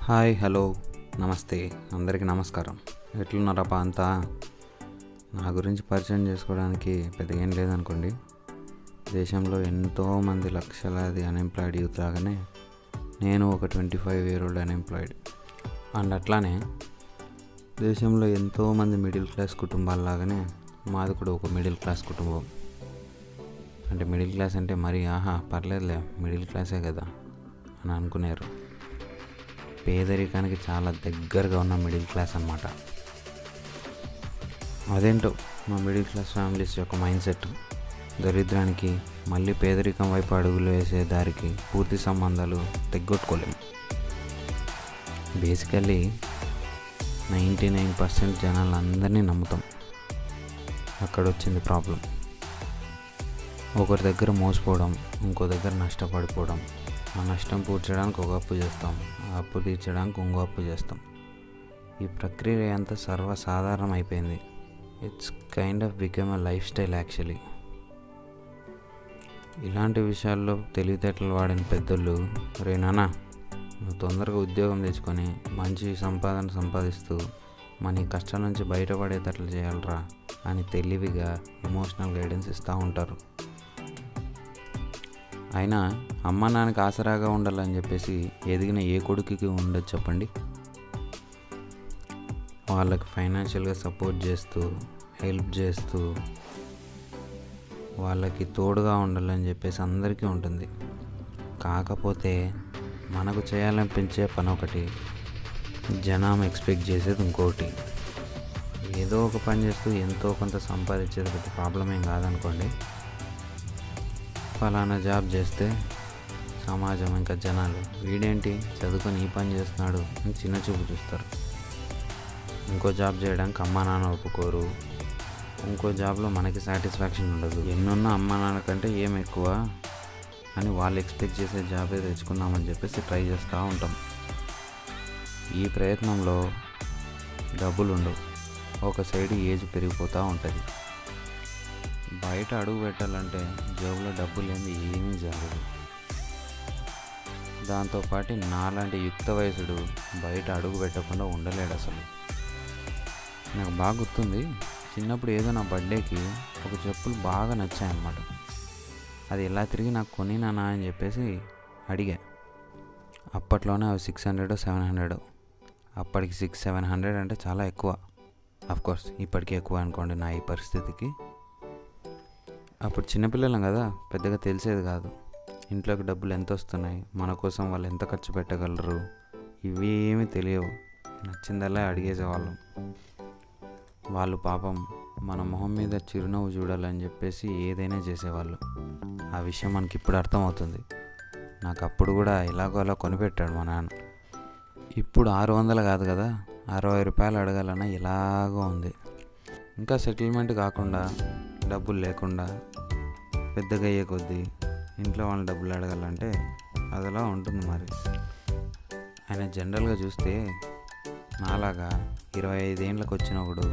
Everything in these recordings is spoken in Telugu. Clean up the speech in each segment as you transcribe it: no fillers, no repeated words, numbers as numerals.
హాయ్, హలో, నమస్తే, అందరికీ నమస్కారం. ఎట్లున్నారప్పా అంతా? నా గురించి పరిచయం చేసుకోవడానికి పెద్దగా ఏం లేదనుకోండి. దేశంలో ఎంతోమంది లక్షలాది అన్ఎంప్లాయిడ్ యూత్ లాగానే నేను ఒక 25 year old అన్ఎంప్లాయిడ్. అండ్ అట్లానే దేశంలో ఎంతోమంది మిడిల్ క్లాస్ కుటుంబాలలాగానే మాది కూడా ఒక మిడిల్ క్లాస్ కుటుంబం. అంటే మిడిల్ క్లాస్ అంటే మరి పర్లేదులే, మిడిల్ క్లాసే కదా అని అనుకునేరు. పేదరికానికి చాలా దగ్గరగా ఉన్న మిడిల్ క్లాస్ అన్నమాట. అదేంటో మా మిడిల్ క్లాస్ ఫ్యామిలీస్ యొక్క మైండ్ సెట్, దరిద్రానికి మళ్ళీ పేదరికం వైపు అడుగులు వేసే దారికి పూర్తి సంబంధాలు తెగ్గొట్టుకోలేము. బేసికల్లీ 99% జనాలందరినీ నమ్ముతాం. అక్కడ వచ్చింది ప్రాబ్లం. ఒకరి దగ్గర మోసపోవడం, ఇంకో దగ్గర నష్టపడిపోవడం. ఆ నష్టం పూడ్చడానికి ఒక అప్పు చేస్తాం, ఆ అప్పు తీర్చడానికి ఇంకో అప్పు చేస్తాం. ఈ ప్రక్రియ అంతా సర్వసాధారణం అయిపోయింది. It's kind of become a life style actually. ఇలాంటి విషయాల్లో తెలివితేటలు వాడిన పెద్దోళ్ళు, రే నాన్న నువ్వు తొందరగా ఉద్యోగం తెచ్చుకొని మంచి సంపాదన సంపాదిస్తూ మన ఈ కష్టాల నుంచి బయటపడేటట్లు చేయాలరా అని తెలివిగా ఎమోషనల్ గైడెన్స్ ఇస్తూ ఉంటారు. అయినా అమ్మ నాన్నకి ఆసరాగా ఉండాలని చెప్పేసి ఎదిగిన ఏ కొడుకుకి ఉండదు చెప్పండి? వాళ్ళకి ఫైనాన్షియల్గా సపోర్ట్ చేస్తూ, హెల్ప్ చేస్తూ, వాళ్ళకి తోడుగా ఉండాలని చెప్పేసి అందరికీ ఉంటుంది. కాకపోతే మనకు చేయాలనిపించే పని ఒకటి, జనం ఎక్స్పెక్ట్ చేసేది ఇంకోటి. ఏదో ఒక పని చేస్తూ ఎంతో కొంత సంపాదించేది పెద్ద ప్రాబ్లం ఏం కాదనుకోండి. ఫలానా జాబ్ చేస్తే సమాజం ఇంకా జనాలు వీడేంటి చదువుకొని ఈ పని చేస్తున్నాడు అని చిన్న చూపు చూస్తారు. ఇంకో జాబ్ చేయడానికి అమ్మా నాన్న ఒప్పుకోరు. ఇంకో జాబ్లో మనకి సాటిస్ఫాక్షన్ ఉండదు. ఎన్నున్నా అమ్మా నాన్న కంటే ఏం ఎక్కువ అని వాళ్ళు ఎక్స్పెక్ట్ చేసే జాబే తెచ్చుకుందామని చెప్పేసి ట్రై చేస్తూ ఉంటాం. ఈ ప్రయత్నంలో డబ్బులు ఉండవు. ఒక సైడ్ ఏజ్ పెరిగిపోతూ ఉంటుంది. బయట అడుగు పెట్టాలంటే జేబులో డబ్బులు లేని ఏమీ జరగదు. దాంతోపాటు నాలాంటి యుక్త వయసుడు బయట అడుగు పెట్టకుండా ఉండలేడు అసలు. నాకు బాగా గుర్తుంది, చిన్నప్పుడు ఏదో నా బర్త్డేకి ఒక చెప్పులు బాగా నచ్చాయన్నమాట. అది ఎలా తిరిగి నాకు కొనినానా అని చెప్పేసి అడిగా. అప్పట్లోనే అవి 600 700. అప్పటికి 600-700 అంటే చాలా ఎక్కువ. అఫ్కోర్స్ ఇప్పటికీ ఎక్కువ అనుకోండి నా ఈ పరిస్థితికి. అప్పుడు చిన్నపిల్లలం కదా, పెద్దగా తెలిసేది కాదు. ఇంట్లోకి డబ్బులు ఎంత వస్తున్నాయి, మన కోసం వాళ్ళు ఎంత ఖర్చు పెట్టగలరు, ఇవి ఏమీ తెలియవు. నచ్చిందల్లా అడిగేసేవాళ్ళం. వాళ్ళు పాపం మన మొహం మీద చిరునవ్వు చూడాలని చెప్పేసి ఏదైనా చేసేవాళ్ళు. ఆ విషయం మనకి ఇప్పుడు అర్థమవుతుంది. నాకు అప్పుడు కూడా ఎలాగో అలా కొనిపెట్టాడు మా నాన్న. ఇప్పుడు 600 కాదు కదా, 60 రూపాయలు అడగాలన్నా ఎలాగో ఉంది. ఇంకా సెటిల్మెంట్ కాకుండా, డబ్బులు లేకుండా పెద్దగా అయ్యే కొద్దీ ఇంట్లో వాళ్ళ డబ్బులు అడగాలంటే అదలా ఉంటుంది. మరి ఆయన జనరల్గా చూస్తే నాలాగా 25 ఏళ్ళకి వచ్చినప్పుడు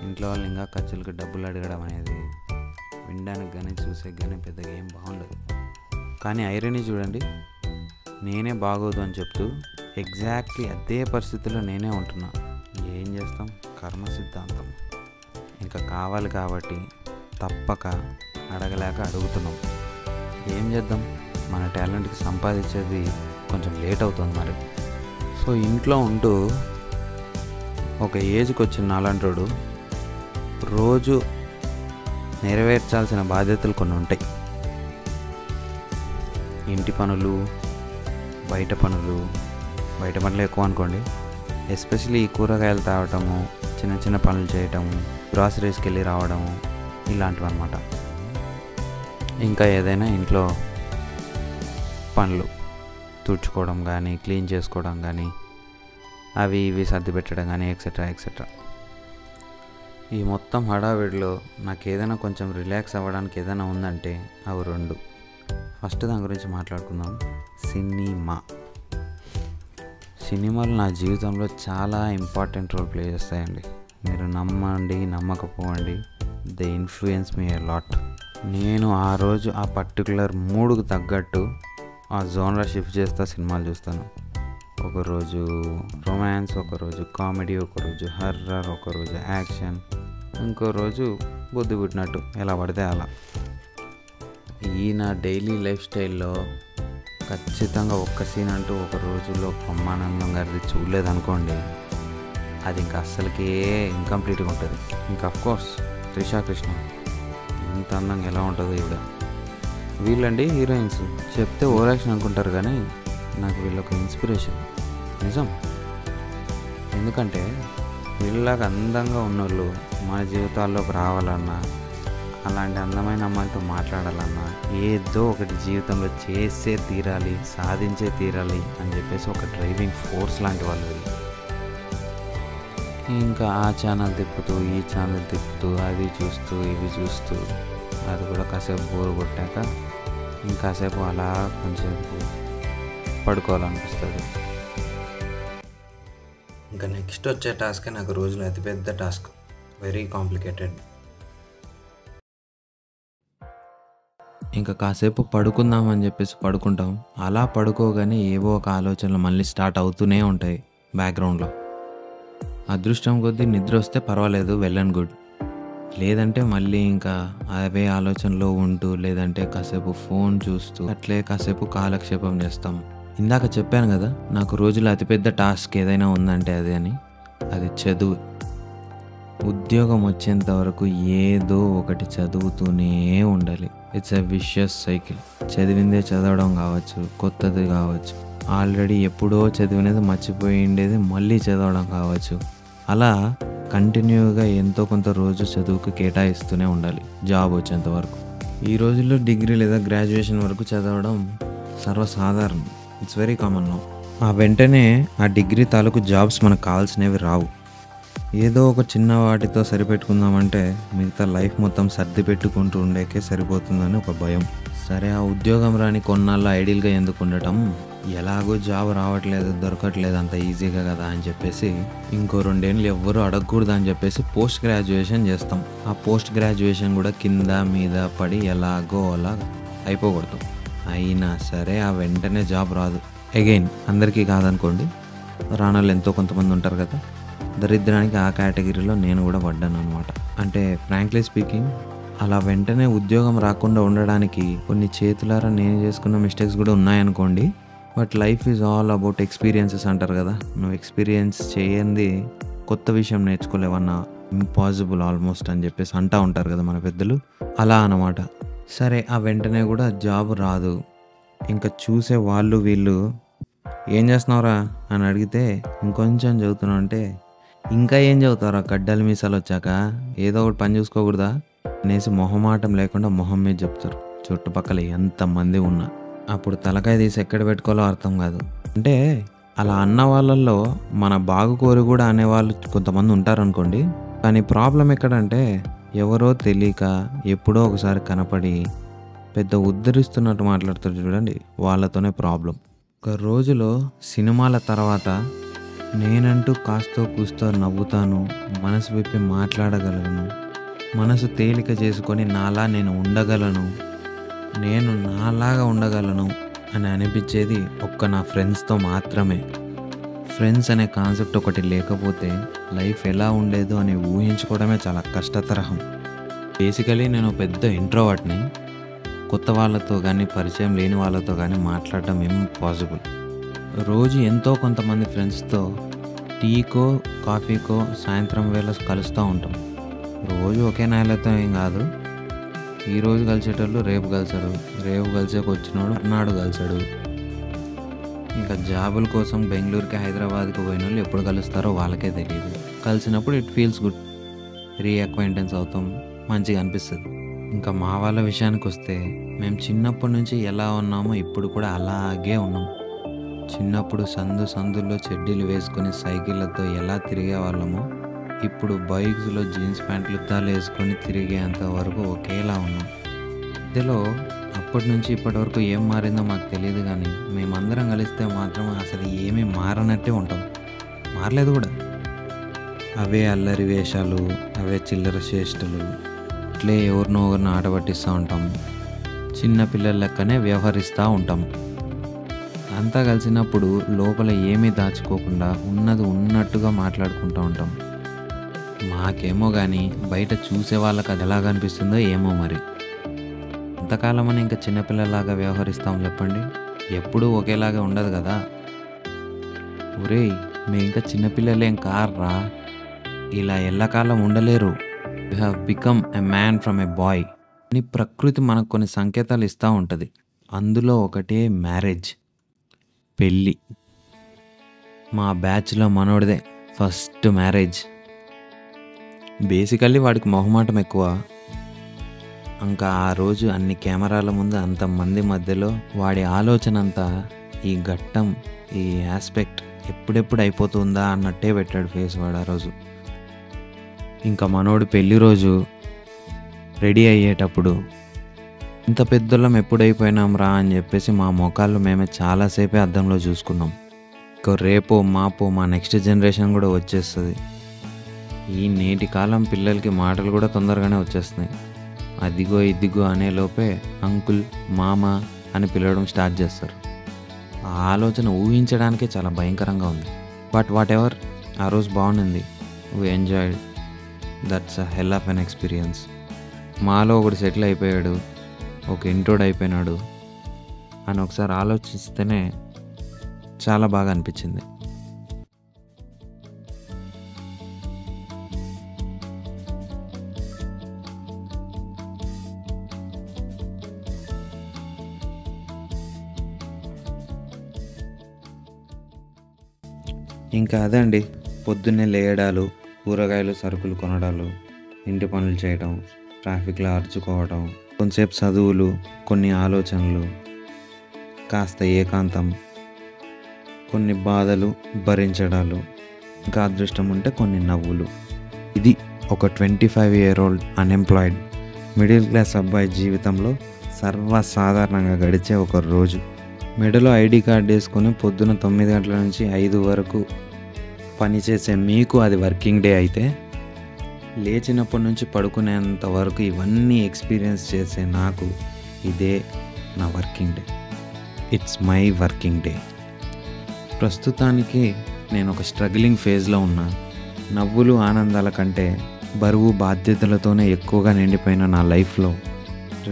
ఇంట్లో వాళ్ళు ఇంకా ఖర్చులకు డబ్బులు అడగడం అనేది వినడానికి కానీ చూసే కానీ పెద్దగా ఏం బాగుండదు. కానీ ఐరనీ చూడండి, నేనే బాగోదు అని చెప్తూ ఎగ్జాక్ట్లీ అదే పరిస్థితుల్లో నేనే ఉంటున్నా. ఏం చేస్తాం, కర్మ సిద్ధాంతం. ఇంకా కావాలి కాబట్టి తప్పక అడగలేక అడుగుతున్నాం. ఏం చేద్దాం, మన టాలెంట్కి సంపాదించేది కొంచెం లేట్ అవుతుంది మరి. సో ఇంట్లో ఉంటూ ఒక ఏజ్కి వచ్చిన నాలంటోడు రోజు నెరవేర్చాల్సిన బాధ్యతలు కొన్ని ఉంటాయి. ఇంటి పనులు, బయట పనులు ఎక్కువ అనుకోండి. ఎస్పెషల్లీ ఈ కూరగాయలు తాగటము, చిన్న చిన్న పనులు చేయటము, గ్రాసరీస్కి వెళ్ళి రావడము, ఇలాంటివి అన్నమాట. ఇంకా ఏదైనా ఇంట్లో పనులు, తుడుచుకోవడం కానీ, క్లీన్ చేసుకోవడం కానీ, అవి ఇవి సర్ది పెట్టడం కానీ, ఎక్సెట్రా. ఈ మొత్తం హడావిడిలో నాకు ఏదైనా కొంచెం రిలాక్స్ అవ్వడానికి ఏదైనా ఉందంటే అవి రెండు. ఫస్ట్ దాని గురించి మాట్లాడుకుందాం. సినిమాలు నా జీవితంలో చాలా ఇంపార్టెంట్ రోల్ ప్లే చేస్తాయండి. మీరు నమ్మండి నమ్మకపోండి, they influence me a lot. నేను ఆ రోజు ఆ పర్టికులర్ మూడ్కి తగ్గట్టు ఆ జోన్లో షిఫ్ట్ చేస్తా సినిమాలు చూస్తాను. ఒకరోజు రొమాన్స్, ఒకరోజు కామెడీ, ఒకరోజు హర్రర్, ఒకరోజు యాక్షన్, ఇంకో రోజు బుద్ధి పుట్టినట్టు ఎలా పడితే అలా. ఈ నా డైలీ లైఫ్ స్టైల్లో ఖచ్చితంగా ఒక్క సీన్ అంటూ ఒక రోజుల్లో బ్రహ్మానందం గారిది చూడలేదనుకోండి, అది ఇంకా అస్సలకే ఇన్కంప్లీట్గా ఉంటుంది. ఇంకా అఫ్కోర్స్ త్రిషా కృష్ణ ఇంత అందంగా ఎలా ఉంటుందో ఈవిడ. వీళ్ళండి హీరోయిన్స్, చెప్తే ఓవర్ యాక్షన్ అనుకుంటారు కానీ నాకు వీళ్ళొక ఇన్స్పిరేషన్ నిజం. ఎందుకంటే వీళ్ళలాగా అందంగా ఉన్నోళ్ళు మన జీవితాల్లోకి రావాలన్నా, అలాంటి అందమైన అమ్మాయిలతో మాట్లాడాలన్నా ఏదో ఒకటి జీవితంలో చేసే తీరాలి, సాధించే తీరాలి అని చెప్పేసి ఒక డ్రైవింగ్ ఫోర్స్ లాంటి వాళ్ళు వీళ్ళు. ఇంకా ఆ ఛానల్ తిప్పుతూ ఈ ఛానల్ తిప్పుతూ అది చూస్తూ ఇవి చూస్తూ అది కూడా కాసేపు బోర్ కొట్టాక ఇంకాసేపు అలా కొంచెంసేపు పడుకోవాలనిపిస్తుంది. ఇంకా నెక్స్ట్ వచ్చే టాస్క్ నాకు రోజులో అతిపెద్ద టాస్క్, వెరీ కాంప్లికేటెడ్. ఇంకా కాసేపు పడుకుందామని చెప్పేసి పడుకుంటాం. అలా పడుకోగానే ఏవో ఒక ఆలోచనలు మళ్ళీ స్టార్ట్ అవుతూనే ఉంటాయి బ్యాక్గ్రౌండ్లో. అదృష్టం కొద్దీ నిద్ర వస్తే పర్వాలేదు, వెల్ అండ్ గుడ్. లేదంటే మళ్ళీ ఇంకా అవే ఆలోచనలో ఉంటూ, లేదంటే కాసేపు ఫోన్ చూస్తూ అట్లే కాసేపు కాలక్షేపం చేస్తాం. ఇందాక చెప్పాను కదా నాకు రోజులో అతిపెద్ద టాస్క్ ఏదైనా ఉందంటే అదే అని, అది చదువు. ఉద్యోగం వచ్చేంత వరకు ఏదో ఒకటి చదువుతూనే ఉండాలి. It's a vicious cycle. చదివిందే చదవడం కావచ్చు, కొత్తది కావచ్చు, ఆల్రెడీ ఎప్పుడో చదివినది మర్చిపోయి ఉండేది మళ్ళీ చదవడం కావచ్చు. అలా కంటిన్యూగా ఎంతో కొంత రోజు చదువుకు కేటాయిస్తూనే ఉండాలి జాబ్ వచ్చేంత వరకు. ఈ రోజుల్లో డిగ్రీ లేదా గ్రాడ్యుయేషన్ వరకు చదవడం సర్వసాధారణం, ఇట్స్ వెరీ కామన్ నౌ. ఆ వెంటనే ఆ డిగ్రీ తాలూకు జాబ్స్ మనకు కావాల్సినవి రావు. ఏదో ఒక చిన్న వాటితో సరిపెట్టుకుందామంటే మిగతా లైఫ్ మొత్తం సర్ది పెట్టుకుంటూ ఉండేకే సరిపోతుందని ఒక భయం. సరే, ఆ ఉద్యోగం రాని కొన్నాళ్ళు ఐడియల్గా ఎందుకు ఉండటం, ఎలాగో జాబ్ రావట్లేదు, దొరకట్లేదు అంత ఈజీగా కదా అని చెప్పేసి ఇంకో 2 ఏళ్ళు ఎవ్వరూ అడగకూడదు అని చెప్పేసి పోస్ట్ గ్రాడ్యుయేషన్ చేస్తాం. ఆ పోస్ట్ గ్రాడ్యుయేషన్ కూడా కింద మీద పడి ఎలాగో అలా అయిపోకూడదు. అయినా సరే ఆ వెంటనే జాబ్ రాదు. అగైన్ అందరికీ కాదనుకోండి, రానోళ్ళు ఎంతో కొంతమంది ఉంటారు కదా. దరిద్రానికి ఆ కేటగిరీలో నేను కూడా పడ్డాను అనమాట. అంటే ఫ్రాంక్లీ స్పీకింగ్, అలా వెంటనే ఉద్యోగం రాకుండా ఉండడానికి కొన్ని చేతులారా నేను చేసుకున్న మిస్టేక్స్ కూడా ఉన్నాయనుకోండి. But life is all about experiences అంటారు కదా. నువ్వు ఎక్స్పీరియన్స్ చేయంది కొత్త విషయం నేర్చుకోలేవన్నా ఇంపాసిబుల్ ఆల్మోస్ట్ అని చెప్పేసి అంటూ ఉంటారు కదా మన పెద్దలు. అలా అన్నమాట. సరే, ఆ వెంటనే కూడా జాబ్ రాదు. ఇంకా చూసే వాళ్ళు వీళ్ళు ఏం చేస్తున్నావురా అని అడిగితే ఇంకొంచెం చదువుతున్నావు అంటే, ఇంకా ఏం చదువుతారా గడ్డలు మీసాలు వచ్చాక, ఏదో ఒకటి పని చూసుకోకూడదా అనేసి మొహమాటం లేకుండా మొహం మీద చెప్తారు చుట్టుపక్కల ఎంతమంది ఉన్నా. అప్పుడు తలకాయ తీసి ఎక్కడ పెట్టుకోవాలో అర్థం కాదు. అంటే అలా అన్న వాళ్ళల్లో మన బాగు కోరి కూడా అనేవాళ్ళు కొంతమంది ఉంటారనుకోండి. కానీ ప్రాబ్లం ఎక్కడంటే, ఎవరో తెలియక ఎప్పుడో ఒకసారి కనపడి పెద్ద ఉద్ధరిస్తున్నట్టు మాట్లాడుతారు చూడండి, వాళ్ళతోనే ప్రాబ్లం. ఒక రోజులో సినిమాల తర్వాత నేనంటూ కాస్తో కూస్తో నవ్వుతాను, మనసు విప్పి మాట్లాడగలను, మనసు తేలిక చేసుకొని నాలా నేను ఉండగలను, నేను నాలాగా ఉండగలను అని అనిపించేది ఒక్క నా ఫ్రెండ్స్తో మాత్రమే. ఫ్రెండ్స్ అనే కాన్సెప్ట్ ఒకటి లేకపోతే లైఫ్ ఎలా ఉండేదో అని ఊహించుకోవడమే చాలా కష్టతరహం. బేసికలీ నేను పెద్ద ఇంట్రోవర్ట్ని. కొత్త వాళ్ళతో కానీ, పరిచయం లేని వాళ్ళతో కానీ మాట్లాడటం ఇంపాసిబుల్. రోజు ఎంతో కొంతమంది ఫ్రెండ్స్తో టీకో కాఫీకో సాయంత్రం వేళ కలుస్తూ ఉంటాం. రోజు ఒకే నేలతో ఏం కాదు. ఈరోజు కలిసేటోళ్ళు రేపు కలిసారు, రేపు కలిసేకి వచ్చినోడు నాడు కలిసాడు. ఇంకా జాబుల కోసం బెంగళూరుకి హైదరాబాద్కి పోయిన వాళ్ళు ఎప్పుడు కలుస్తారో వాళ్ళకే తెలియదు. కలిసినప్పుడు ఇట్ ఫీల్స్ గుడ్, రీఅక్వైంటెన్స్ అవుతాం, మంచిగా అనిపిస్తుంది. ఇంకా మా వాళ్ళ విషయానికి వస్తే, మేము చిన్నప్పటి నుంచి ఎలా ఉన్నామో ఇప్పుడు కూడా అలాగే ఉన్నాం. చిన్నప్పుడు సందుల్లో చెడ్డీలు వేసుకొని సైకిళ్ళతో ఎలా తిరిగే వాళ్ళమో ఇప్పుడు బైక్స్లో జీన్స్ ప్యాంట్లు తాలు వేసుకొని తిరిగేంత వరకు ఒకేలా ఉన్నాం. మధ్యలో అప్పటి నుంచి ఇప్పటి వరకు ఏం మారిందో మాకు తెలియదు, కానీ మేమందరం కలిస్తే మాత్రం అసలు ఏమీ మారనట్టే ఉంటాం. మారలేదు కూడా. అవే అల్లరి వేషాలు, అవే చిల్లర చేష్టలు, అట్లే ఎవరినో ఒకరిని ఆట పట్టిస్తూ ఉంటాం. చిన్నపిల్లల లెక్కనే వ్యవహరిస్తూ ఉంటాం. అంతా కలిసినప్పుడు లోపల ఏమీ దాచుకోకుండా ఉన్నది ఉన్నట్టుగా మాట్లాడుకుంటూ ఉంటాం. మాకేమో కానీ బయట చూసే వాళ్ళకి అది ఎలా కనిపిస్తుందో ఏమో మరి. ఇంతకాలమని ఇంకా చిన్నపిల్లలాగా వ్యవహరిస్తాం చెప్పండి? ఎప్పుడూ ఒకేలాగా ఉండదు కదా. ఒరేయ్, మేము ఇంకా చిన్నపిల్లలేం కార్రా, ఇలా ఎల్లకాలం ఉండలేరు. You have become a man from a boy అని ప్రకృతి మనకు కొన్ని సంకేతాలు ఇస్తూ ఉంటుంది. అందులో ఒకటే మ్యారేజ్, పెళ్ళి. మా బ్యాచ్లో మనోడిదే ఫస్ట్ మ్యారేజ్. బేసికల్లీ వాడికి మొహమాటం ఎక్కువ. ఇంకా ఆ రోజు అన్ని కెమెరాల ముందు అంతమంది మధ్యలో వాడి ఆలోచన అంతా ఈ ఘట్టం, ఈ ఆస్పెక్ట్ ఎప్పుడెప్పుడు అయిపోతుందా అన్నట్టే పెట్టాడు ఫేస్ వాడు ఆ రోజు. ఇంకా మనోడు పెళ్లి రోజు రెడీ అయ్యేటప్పుడు ఇంత పెద్దోళ్ళం ఎప్పుడైపోయినాం రా అని చెప్పేసి మా మొఖాల్లో మేమే చాలాసేపే అద్దంలో చూసుకున్నాం. ఇంకా రేపో మాపో మా నెక్స్ట్ జనరేషన్ కూడా వచ్చేస్తుంది. ఈ నేటి కాలం పిల్లలకి మాటలు కూడా తొందరగానే వచ్చేస్తున్నాయి. అదిగో ఇదిగో అనే లోపే అంకుల్, మామ అని పిలవడం స్టార్ట్ చేస్తారు. ఆ ఆలోచన ఊహించడానికే చాలా భయంకరంగా ఉంది. బట్ వాట్ ఎవర్, ఆ రోజు బాగుంది. We enjoyed. That's a hell of an experience. మాలో ఒకడు సెటిల్ అయిపోయాడు, ఒక ఇంట్రోడ్ అయిపోయినాడు అని ఒకసారి ఆలోచిస్తేనే చాలా బాగా అనిపించింది. ఇంకా అదే అండి, పొద్దున్నే లేయడాలు, కూరగాయలు సరుకులు కొనడాలు, ఇంటి పనులు చేయడం, ట్రాఫిక్లో అరుచుకోవడం, కొంచెంసేపు చదువులు, కొన్ని ఆలోచనలు, కాస్త ఏకాంతం, కొన్ని బాధలు భరించడాలు, ఇంకా అదృష్టం ఉంటే కొన్ని నవ్వులు. ఇది ఒక 25-year-old అన్ఎంప్లాయిడ్ మిడిల్ క్లాస్ అబ్బాయి జీవితంలో సర్వసాధారణంగా గడిచే ఒక రోజు. మెడలో ఐడి కార్డు వేసుకొని పొద్దున 9 గంటల నుంచి 5 వరకు పనిచేసే మీకు అది వర్కింగ్ డే అయితే, లేచినప్పటి నుంచి పడుకునేంత వరకు ఇవన్నీ ఎక్స్పీరియన్స్ చేసే నాకు ఇదే నా working day. It's my working day. ప్రస్తుతానికి నేను ఒక స్ట్రగ్లింగ్ ఫేజ్లో ఉన్నా. నవ్వులు ఆనందాల కంటే బరువు బాధ్యతలతోనే ఎక్కువగా నిండిపోయిన నా లైఫ్లో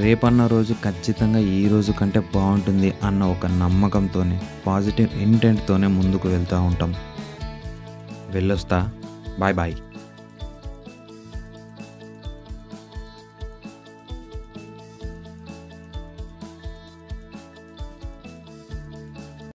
రేపన్న రోజు ఖచ్చితంగా ఈ రోజు కంటే బాగుంటుంది అన్న ఒక నమ్మకంతోనే, పాజిటివ్ ఇంటెంట్తోనే ముందుకు వెళ్తూ ఉంటాం. వెళ్ళొస్తా. Bye bye.